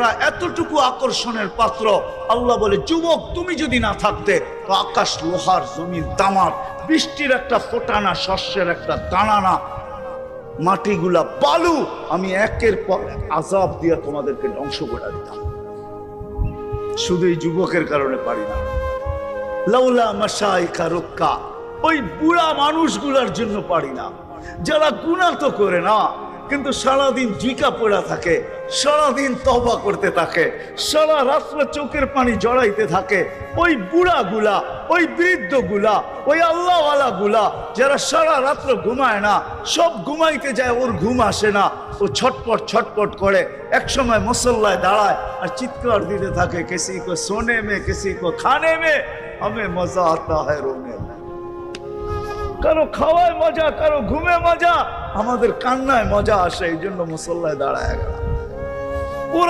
যুবকরা এতটুকু আকর্ষণের পাত্র, আল্লাহ বলে যুবক তুমি যদি না থাকতে তো আকাশ লোহার, জমিন তামার, বৃষ্টির একটা ফোঁটা না, শস্যের একটা দানা না, মাটিগুলা বালু, আমি একের পর আযাব দিয়া তোমাদেরকে ধ্বংস করে দিতাম। শুধু এই যুবকের কারণে পারি না। লাউলা মাশাইখা রুক্কা, ওই বুড়া মানুষগুলার জন্য পারি না, যারা গুনাহ তো করে না কিন্তু সারাদিন ঝিকা পড়া থাকে, সারাদিন তওবা করতে থাকে, সারা রাত্র চোখের পানি জড়াইতে থাকে। ওই বুড়াগুলা, ওই বৃদ্ধগুলা, ওই আল্লাহওয়ালা গুলা যারা সারা রাত্র ঘুমায় না, সব ঘুমাইতে যায়, ওর ঘুম আসে না, ও ছটপট ছটপট করে, এক সময় মুসল্লায় দাঁড়ায় আর চিৎকার দিতে থাকে, কিসি কো সোনে মে, কিসি কো খানে মে, हमें मजा आता है रोने में। কারো খাওয়ায় মজা, কারো ঘুমে মজা, আমাদের কান্নায় মজা আসে, এই জন্য মুসল্লায় দাঁড়ায় গেল।